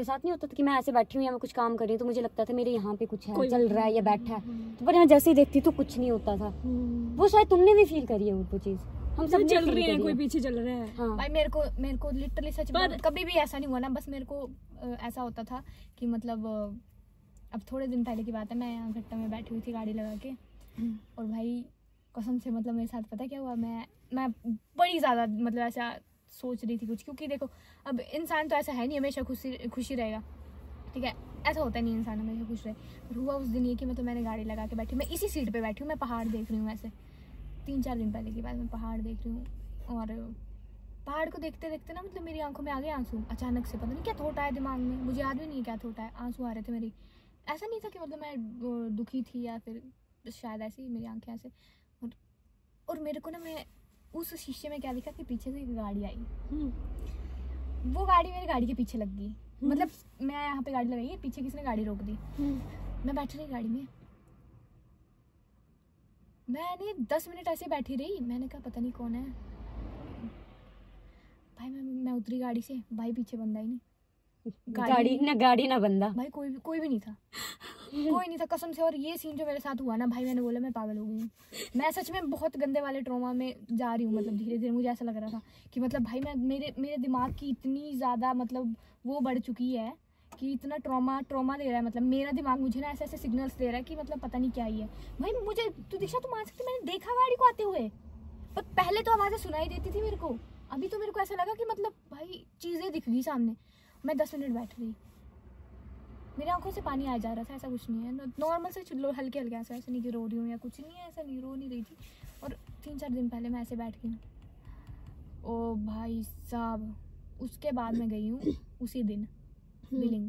मेरे साथ नहीं होता था कि मैं ऐसे बैठी हूँ या मैं कुछ काम कर रही हूँ तो मुझे लगता था मेरे यहाँ पे कुछ है, चल रहा है या बैठा है, तो पर यहाँ जैसे ही देखती तो कुछ नहीं होता था। वो शायद तुमने भी फील करी है वो चीज, हम सब चल रहे हैं, कोई पीछे चल रहा है। हाँ। भाई मेरे को लिटरली सच में कभी भी ऐसा नहीं हुआ ना, बस मेरे को ऐसा होता था कि मतलब अब थोड़े दिन पहले की बात है, मैं यहाँ घट्टा में बैठी हुई थी गाड़ी लगा के, और भाई कसम से मतलब मेरे साथ पता क्या हुआ, मैं बड़ी ज़्यादा मतलब ऐसा सोच रही थी कुछ, क्योंकि देखो अब इंसान तो ऐसा है नहीं हमेशा खुशी रहेगा, ठीक है, ऐसा होता नहीं इंसान हमेशा खुश रहे। पर हुआ उस दिन ये कि मैंने गाड़ी लगा के बैठी, मैं इसी सीट पे बैठी हूँ, मैं पहाड़ देख रही हूँ, ऐसे 3-4 दिन पहले की बात, मैं पहाड़ देख रही हूँ, और पहाड़ को देखते देखते ना मतलब मेरी आंखों में आ गए आंसू अचानक से, पता नहीं क्या थोटा है दिमाग में, मुझे याद भी नहीं है क्या थोटा है, आंसू आ रहे थे मेरी। ऐसा नहीं था कि मतलब मैं दुखी थी या फिर शायद ऐसे ही मेरी आंखें ऐसे, और मेरे को ना, मैं उस शीशे में क्या दिखा कि पीछे से एक गाड़ी आई, वो गाड़ी मेरी गाड़ी के पीछे लग गई, मतलब मैं यहाँ पे गाड़ी लगाई है, पीछे किसी ने गाड़ी रोक दी, मैं बैठी रही गाड़ी में, मैंने 10 मिनट ऐसे बैठी रही, मैंने कहा पता नहीं कौन है भाई, मैं उतरी गाड़ी से, भाई पीछे बंदा ही नहीं, गाड़ी ना बंदा, भाई कोई भी नहीं था, कोई नहीं था कसम से। और ये सीन जो मेरे साथ हुआ ना भाई, मैंने बोला मैं पागल हो गई हूँ, मैं सच में बहुत गंदे वाले ट्रॉमा में जा रही हूँ, मतलब धीरे धीरे मुझे ऐसा लग रहा था कि मतलब भाई मैं मेरे दिमाग की इतनी ज़्यादा मतलब वो बढ़ चुकी है कि इतना ट्रॉमा दे रहा है, मतलब मेरा दिमाग मुझे ना ऐसे सिग्नल्स दे रहा है कि मतलब पता नहीं क्या ही है भाई। मुझे तो दीक्षा तुम मान सकती, मैंने देखा गाड़ी को आते हुए, पर पहले तो आवाज़ें सुनाई देती थी मेरे को, अभी तो मेरे को ऐसा लगा कि मतलब भाई चीज़ें दिख गई सामने। मैं 10 मिनट बैठ रही, मेरी आंखों से पानी आ जा रहा था, ऐसा कुछ नहीं है, नॉर्मल से हल्के हल्के ऐसा, नहीं कि रो रही हूँ या कुछ नहीं है, ऐसा नहीं, रो नहीं रही थी। और 3-4 दिन पहले मैं ऐसे बैठ गई, ओ भाई साहब, उसके बाद मैं गई हूँ उसी दिन बिलिंग,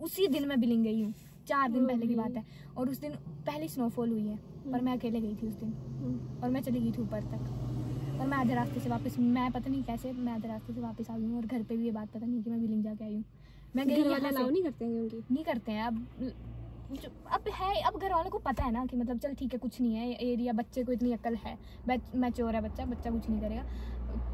उसी दिन मैं बिलिंग गई हूँ, 4 दिन पहले की बात है, और उस दिन पहली स्नोफॉल हुई है, पर मैं अकेले गई थी उस दिन, और मैं चली गई थी ऊपर तक, और मैं आधे रास्ते से वापस, मैं पता नहीं कैसे मैं आधे रास्ते से वापस आ गई हूँ, और घर पे भी ये बात पता नहीं कि मैं बिलिंग जाके आई हूँ। मैं गई अलाउ नहीं करते हैं, क्योंकि नहीं करते हैं अब है, अब घर वालों को पता है ना कि मतलब चल ठीक है कुछ नहीं है, एरिया बच्चे को इतनी अक्ल है, मैच्योर है बच्चा कुछ नहीं करेगा।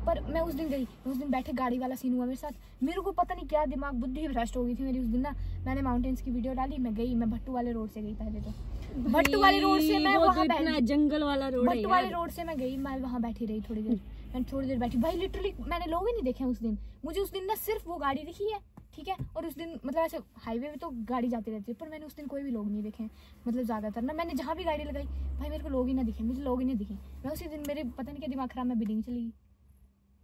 पर मैं उस दिन गई, उस दिन बैठे गाड़ी वाला सीन हुआ मेरे साथ, मेरे को पता नहीं क्या दिमाग बुद्धि भ्रष्ट हो गई थी मेरी उस दिन ना। मैंने माउंटेन्स की वीडियो डाली, मैं गई, मैं भट्टू वाले रोड से गई, पहले तो भट्टू वाले रोड से मैं वहाँ जंगल वाला रोड, भट्टू वाले रोड से मैं गई, मैं वहाँ बैठी रही थोड़ी देर, मैंने थोड़ी देर बैठी भाई, लिटरली मैंने लोग ही नहीं देखे उस दिन, मुझे उस दिन ना सिर्फ वो गाड़ी दिखी है, ठीक है, और उस दिन मतलब ऐसे हाईवे पे तो गाड़ी जाती रहती है, पर मैंने उस दिन कोई भी लोग नहीं देखे, मतलब ज़्यादातर ना मैंने जहाँ भी गाड़ी लगाई भाई मेरे को लोग ही ना दिखे, मुझे लोग ही नहीं दिखे। मैं उसी दिन मेरे पता नहीं क्या दिमाग खराब, मैं बिलिंग चली गई,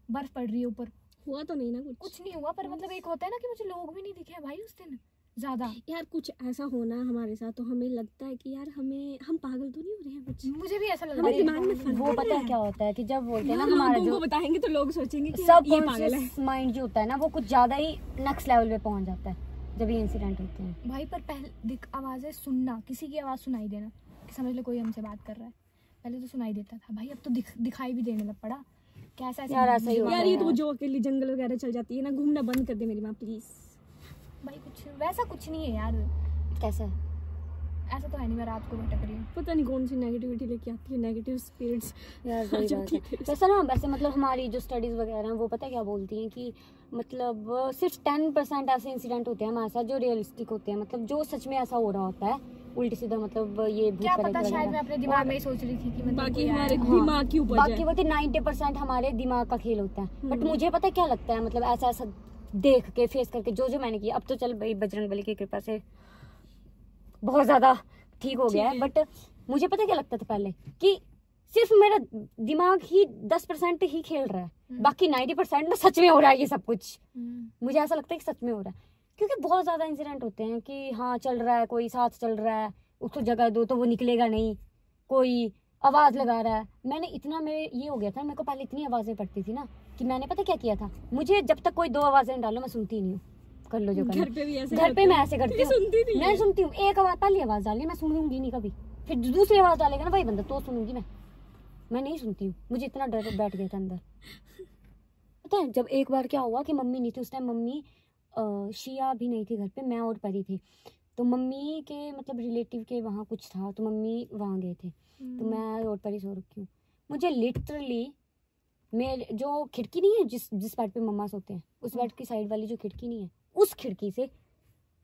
बर्फ पड़ रही है ऊपर, हुआ तो नहीं ना कुछ नहीं हुआ, पर मतलब एक होता है ना कि मुझे लोग भी नहीं दिखे भाई उस दिन ज़्यादा। यार कुछ ऐसा होना हमारे साथ तो हमें लगता है कि यार हम पागल तो नहीं हो रहे हैं कुछ, मुझे भी ऐसा लग हमारे दिमाग में फर्क वो पता है क्या होता है कि जब बोलते हैं ना हमारा जो बताएंगे तो लोग सोचेंगे कि सब ये पागल है, माइंड जो होता है ना वो कुछ ज्यादा ही नेक्स्ट लेवल पे पहुंच जाता है जब ये इंसिडेंट होते हैं भाई। पर पहले आवाज़ें सुनना, किसी की आवाज़ सुनाई देना कि समझ लो कोई हमसे बात कर रहा है, पहले तो सुनाई देता था भाई, अब तो दिखाई भी देने लग पड़ा, कैसा यार ऐसा ही होता यार। है ये तो जो अकेली जंगल वगैरह चल जाती है ना, घूमना बंद कर दे मेरी माँ प्लीज। भाई कुछ वैसा कुछ नहीं है यार, कैसा ऐसा तो है नहीं मैं रात को भटक रही हूँ, पता नहीं कौन सी नेगेटिविटी लेके आती है, नेगेटिव स्पिरिट्स यार वही बात है। वैसे ना वैसे मतलब हमारी जो स्टडीज वगैरह हैं वो पता है क्या बोलती हैं कि मतलब सिर्फ 10% ऐसे इंसिडेंट होते हैं हमारे साथ जो रियलिस्टिक होते हैं, मतलब जो सच में ऐसा हो रहा होता है उल्टी सीधा, मतलब ये क्या पता शायद मैं अपने दिमाग में ही सोच रही थी कि मतलब बाकी हमारे दिमाग के ऊपर, बाकी वो 90% हमारे दिमाग का खेल होता है। बट मुझे पता क्या लगता है, मतलब ऐसा ऐसा देख के फेस करके जो मैंने किया, अब तो चल भाई बजरंगबली की कृपा से बहुत ज्यादा ठीक हो गया है, बट मुझे पता क्या लगता था पहले कि सिर्फ मेरा दिमाग ही 10% ही खेल रहा है, बाकी 90% ना सच में हो रहा है ये सब कुछ। मुझे ऐसा लगता है कि सच में हो रहा है, क्योंकि बहुत ज्यादा इंसिडेंट होते हैं कि हाँ चल रहा है, कोई साथ चल रहा है, उसको जगह दो तो वो निकलेगा नहीं, कोई आवाज लगा रहा है। मैंने इतना मेरे ये हो गया था, मेरे को पहले इतनी आवाजें पड़ती थी ना कि मैंने पता क्या किया था, मुझे जब तक कोई 2 आवाजें डालो मैं सुनती ही नहीं हूँ, कर लो जो करना। घर पे भी ऐसे, घर पे मैं ऐसे करती हूँ, मैं सुनती हूँ, एक आवाज पहली आवाज डाली मैं सुनूंगी नहीं कभी, फिर दूसरी आवाज डालेगा ना भाई बंदा तो सुनूंगी मैं नहीं सुनती हूँ, मुझे इतना डर बैठ गया था अंदर। पता है जब एक बार क्या हुआ कि मम्मी नहीं थी उस टाइम, मम्मी शिया भी नहीं थी घर पे, मैं और परी थी, तो मम्मी के मतलब रिलेटिव के वहाँ कुछ था तो मम्मी वहाँ गए थे, तो मैं और परी सो रखी हूँ। मुझे लिटरली मेरे जो खिड़की नहीं है जिस बेड पे मम्मा सोते हैं उस बेड की साइड वाली जो खिड़की नहीं है उस खिड़की से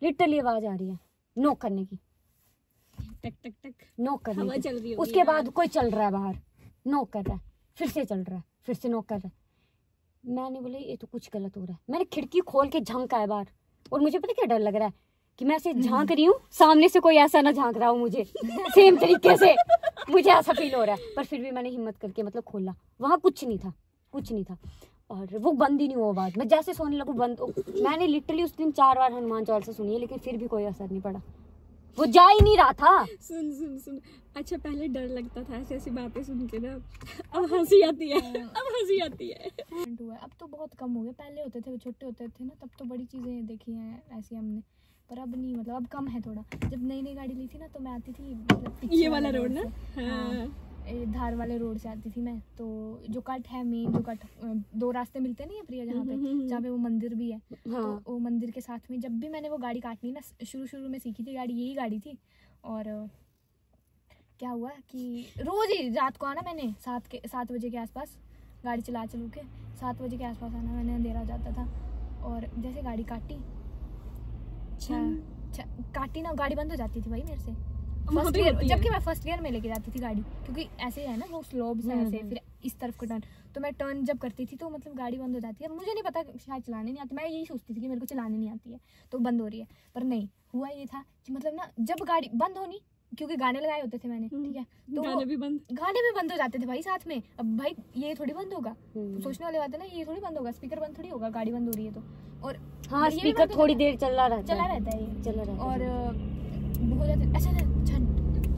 लिटरली आवाज आ रही है नॉक करने की, टक टक टक नॉक करने हवा की। चल रही होगी उसके यार। बाद कोई चल रहा है बाहर, नॉक कर रहा है, फिर से चल रहा है, फिर से नॉक कर रहा है। मैंने बोले ये तो कुछ गलत हो रहा है। मैंने खिड़की खोल के झांका है बाहर, और मुझे पता क्या डर लग रहा है कि मैं ऐसे झांक रही हूँ, सामने से कोई ऐसा ना झांक रहा हो मुझे सेम तरीके से, मुझे ऐसा फील हो रहा है। पर फिर भी मैंने हिम्मत करके मतलब खोला, वहाँ कुछ नहीं था, कुछ नहीं था, और वो बंद ही नहीं हुआ। बाद मैं जैसे सोने लगूँ बंद। मैंने लिटरली उस दिन 4 बार हनुमान चालीसा सुनी है, लेकिन फिर भी कोई असर नहीं पड़ा, वो जा ही नहीं रहा था। सुन सुन सुन, अच्छा पहले डर लगता था ऐसी ऐसी बातें सुन के ना, अब हंसी आती है, अब हंसी आती है। अब तो बहुत कम हो गया, पहले होते थे, छोटे होते थे ना, तब तो बड़ी चीज़ें देखी हैं ऐसी हमने, पर अब नहीं, मतलब अब कम है थोड़ा। जब नई नई गाड़ी ली थी ना, तो मैं आती थी मतलब पीछे ये वाला रोड ना, से। हाँ धार वाले रोड से आती थी मैं, तो जो कट है मेन, जो कट 2 रास्ते मिलते नहीं है प्रिया, जहाँ पे वो मंदिर भी है। हाँ। तो वो मंदिर के साथ में जब भी मैंने वो गाड़ी काटनी ना, शुरू में सीखी थी गाड़ी, यही गाड़ी थी। और क्या हुआ कि रोज ही रात को आना मैंने 7 बजे के आसपास, गाड़ी चला के 7 बजे के आसपास आना, मैंने अंधेरा हो जाता था। और जैसे गाड़ी काटी काटी ना, गाड़ी बंद हो जाती थी भाई मेरे से, फर्स्ट गियर, जबकि मैं फर्स्ट गियर में लेके जाती थी गाड़ी, क्योंकि ऐसे है ना वो स्लोब्स है ऐसे, फिर इस तरफ को टर्न, तो मैं टर्न जब करती थी तो मतलब गाड़ी बंद हो जाती है। मुझे नहीं पता, शायद चलाने नहीं आती, मैं यही सोचती थी कि मेरे को चलाने नहीं आती है तो बंद हो रही है, पर नहीं हुआ ये था कि मतलब ना जब गाड़ी बंद होनी, क्योंकि गाने लगाए होते थे मैंने, ठीक है, तो गाने भी बंद हो जाते थे भाई साथ में। अब भाई ये थोड़ी बंद होगा, सोचने वाली बात है ना, ये थोड़ी बंद होगा, स्पीकर बंद थोड़ी होगा, गाड़ी बंद हो रही है तो। और हाँ, स्पीकर थोड़ी देर चला रहता है ये, चला रहता है। और हो जाते ऐसा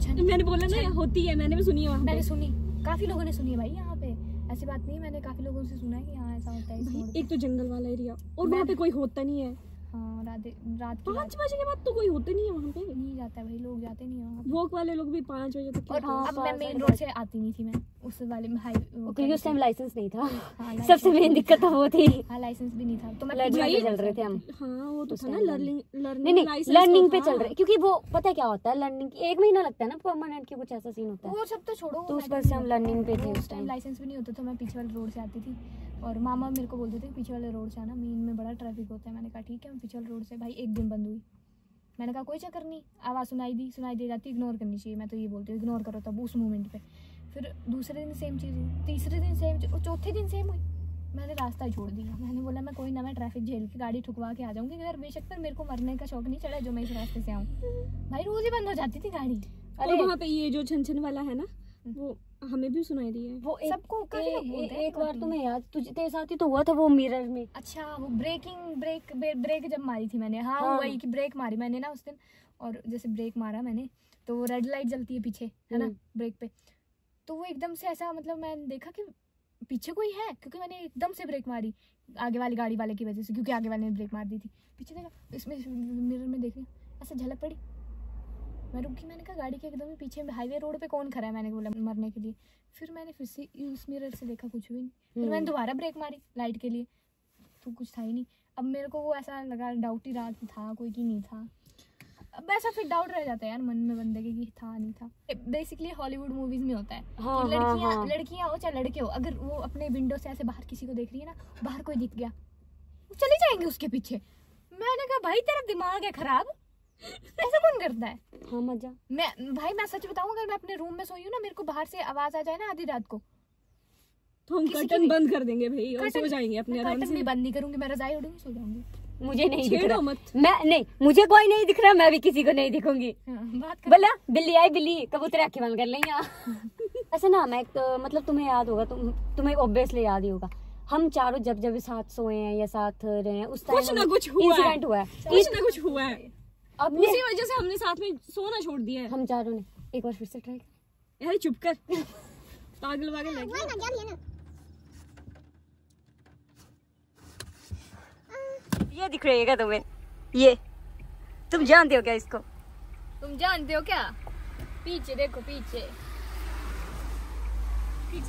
छन, मैंने बोला ना होती है, मैंने भी सुनी है वहाँ पे। मैंने सुनी, काफी लोगों ने सुनी है भाई यहाँ पे, ऐसी बात नहीं है, मैंने काफी लोगों से सुना है कि हाँ ऐसा होता है इस मोड़ पे। एक तो जंगल वाला एरिया, और वहाँ पे कोई होता नहीं है। हाँ, रात 5 बजे के बाद तो कोई होता नहीं है वहाँ पे, नहीं जाता है भाई, लोग जाते नहीं है वहाँ पे। वॉक वाले लोग भी 5 बजे तक। और हाँ, अब मैं मेन रोड से आती नहीं थी, मैं उस वाले में क्योंकि उस टाइम लाइसेंस नहीं था। हाँ, सबसे मेन दिक्कत वो थी। हाँ, लाइसेंस भी नहीं था, तो मैं लर्निंग पे चल रहे थे हम। हाँ वो तो उस था ना, time लर्निंग नहीं लर्निंग पे चल रहे, क्योंकि वो पता क्या होता है, लर्निंग 1 महीना लगता है ना परमानेंट की, कुछ ऐसा सीन होता है। वो सब तो छोड़ो, तो उस वजह से हम लर्निंग पे थे उस टाइम, लाइसेंस भी नहीं होता, तो मैं पीछे वाले रोड से आती थी। और मामा मेरे को बोलते थे पीछे वाले रोड से आना, मेन में बड़ा ट्रैफिक होता है। मैंने कहा ठीक है, मैं पीछे वाले रोड से। भाई एक दिन बंद हुई, मैंने कहा कोई चक्कर नहीं, आवाज़ सुनाई दे जाती, इग्नोर करनी चाहिए, मैं तो ये बोलती हूँ इग्नोर करो तब उस मोमेंट पे। फिर दूसरे दिन सेम चीज़ हुई, तीसरे दिन सेम, चौथे दिन सेम हुई। मैंने रास्ता ही छोड़ दिया, मैंने बोला मैं कोई ना, मैं ट्रैफिक झेल के गाड़ी ठुकवा के आ जाऊँगी, अगर बेशक पर मेरे को मरने का शौक नहीं चढ़ा जो मैं इस रास्ते से आऊँ। भाई रोज़ ही बंद हो जाती थी गाड़ी। और वहाँ पे ये जो छन वाला है ना, वो हमें भी सुनाई दी है। वो सबको काफी लोग बोलते हैं। एक बार तुम्हें याद, तुझे तेरे साथ ही तो हुआ था वो मिरर में। अच्छा, वो ब्रेक जब मारी थी मैंने, हाँ वही कि ब्रेक मारी मैंने ना उस दिन, और जैसे ब्रेक मारा मैंने तो वो रेड लाइट जलती है पीछे, है ना, ब्रेक पे, तो वो एकदम से ऐसा, मतलब मैंने देखा कि पीछे कोई है, क्योंकि मैंने एकदम से ब्रेक मारी आगे वाली गाड़ी वाले की वजह से, क्योंकि आगे वाले ने ब्रेक मार दी थी। पीछे देखा, इसमें मिरर में देख रही ऐसा झलक पड़ी, मैं रुकी, मैंने कहा गाड़ी के एकदम ही पीछे हाईवे रोड पे कौन खड़ा है, मैंने बोला मरने के लिए। फिर मैंने फिर से उस मिरर से देखा, कुछ भी नहीं। फिर मैंने दोबारा ब्रेक मारी लाइट के लिए, तो कुछ था ही नहीं। अब मेरे को वो ऐसा लगा, डाउट ही रहा कि था कोई कि नहीं था। अब ऐसा फिर डाउट रह जाता है यार मन में बंदे के कि था नहीं था। बेसिकली हॉलीवुड मूवीज में होता है हाँ, कि लड़कियां हो चाहे लड़के हो, अगर वो अपने विंडो से ऐसे बाहर किसी को देख रही है ना, बाहर कोई दिख गया, वो चले जाएंगे उसके पीछे। मैंने कहा भाई तेरा दिमाग है खराब, ऐसा कौन करता है? हाँ मजा। मैं सच बताऊं, अगर मैं अपने रूम में सोई हूँ ना, मेरे को बाहर से आवाज आ जाए ना आधी रात को, तो हम कर्टन बंद कर देंगे भाई और सो जाएंगे अपने आराम से। कर्टन भी बंद नहीं करूंगी, मैं रजाई ओढ़ूंगी, सो जाऊंगी। मुझे नहीं दिख रहा, मत। मैं नहीं, मुझे कोई नहीं दिख रहा, मैं भी किसी को नहीं दिखूंगी। बोला बिल्ली आई बिल्ली, कबूतर आंखें बंद कर लेंगे। ऐसा ना, मैं मतलब तुम्हें याद होगा, तुम्हें ऑब्वियसली याद ही होगा, हम चारों जब साथ सोए हैं या साथ रहे हैं, उस टाइम कुछ ना कुछ हुआ है, कुछ ना कुछ हुआ है। अब उसी वजह से हमने साथ में सोना छोड़ दिया है। हम चारों ने एक बार फिर से ट्राई कर। यार चुप कर, पागल वागल लग गया। ये दिख रही है तुम्हें, ये तुम जानते हो क्या इसको? तुम जानते हो क्या? पीछे देखो, पीछे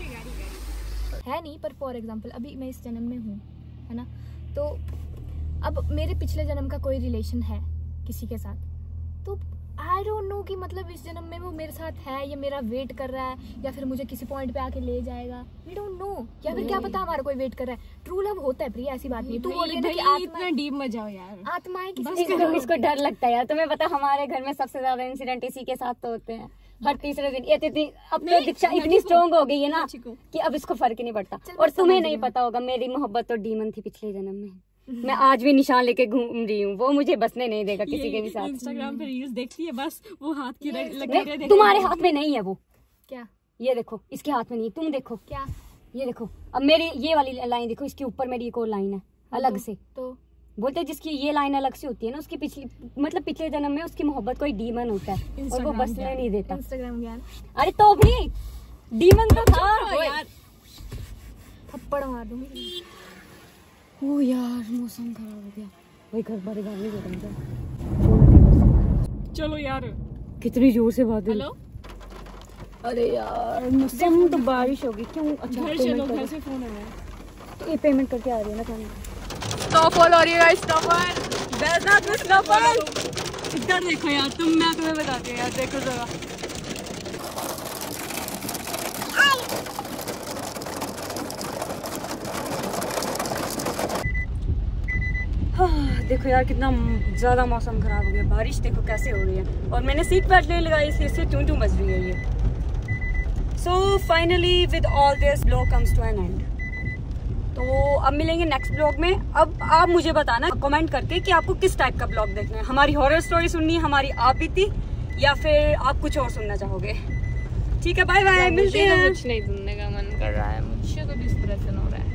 गाड़ी है नहीं, पर फॉर एग्जांपल अभी मैं इस जन्म में हूँ, है ना, तो अब मेरे पिछले जन्म का कोई रिलेशन है किसी के साथ, तो आई डोंट नो कि मतलब इस जन्म में वो मेरे साथ है या मेरा वेट कर रहा है या फिर मुझे किसी पॉइंट पे आके ले जाएगा, वी डोंट नो। या फिर क्या पता हमारा कोई वेट कर रहा है। ट्रू लव होता है प्रिया, ऐसी बात नहीं। तू बोल रही है ना कि इतना डीप मत जाओ यार। आत्माएं इसको डर लगता है यार। तुम्हें पता हमारे घर में सबसे ज्यादा इंसिडेंट इसी के साथ तो होते हैं, हर तीसरे दिन। अब तो दीक्षा इतनी स्ट्रॉन्ग हो गई है ना कि अब इसको फर्क ही नहीं पड़ता। और तुम्हें नहीं पता होगा, मेरी मोहब्बत तो डीमन थी पिछले जन्म में। मैं आज भी निशान लेके घूम रही हूँ, वो मुझे बसने नहीं देगा किसी के भी साथ। इंस्टाग्राम पे रील्स देखती है बस, वो हाथ की लकीरें तुम्हारे हाथ में नहीं है वो। क्या? ये देखो, इसके हाथ में नहीं, तुम देखो। क्या? ये देखो। अब मेरी ये वाली लाइन देखो, इसके ऊपर मेरी एक और लाइन है अलग से। तो बोलते हैं जिसकी ये लाइन अलग से होती है ना, उसकी पिछले जन्म में उसकी मोहब्बत कोई डीमन होता है और वो बसने नहीं देता। इंस्टाग्राम ज्ञान। अरे तो भी डीमन तो था यार। थप्पड़ मार दूंगी। ओ यार मौसम खराब हो गया भाई, घर बारे बात नहीं करेंगे। चलो यार, कितनी जोर से बात। हेलो। अरे यार मौसम तो बारिश होगी क्यों। अच्छा घर चलो, घर से फोन आया है। तो ये पेमेंट करके आ रही है ना खाने। स्नोफॉल हो रही है, स्नोफॉल। बैजनाथ में स्नोफॉल। इधर देखो यार तुम, मैं तुम्हें बताती हूँ यार, देखो जरा। देखो यार कितना ज्यादा मौसम खराब हो गया, बारिश देखो कैसे हो रही है। और मैंने सीट बेल्ट नहीं लगाई इसलिए इससे टू टू बज रही है ये। So finally with all this blog comes to an end. तो अब मिलेंगे नेक्स्ट ब्लॉग में। अब आप मुझे बताना कमेंट करके कि आपको किस टाइप का ब्लॉग देखना है। हमारी हॉरर स्टोरी सुननी है, हमारी आप बीती, या फिर आप कुछ और सुनना चाहोगे। ठीक है, बाय बाय, मिलते हैं। कुछ नहीं सुनने का मन कर रहा है, मुझे तो डिस्प्रेशन हो रहा है।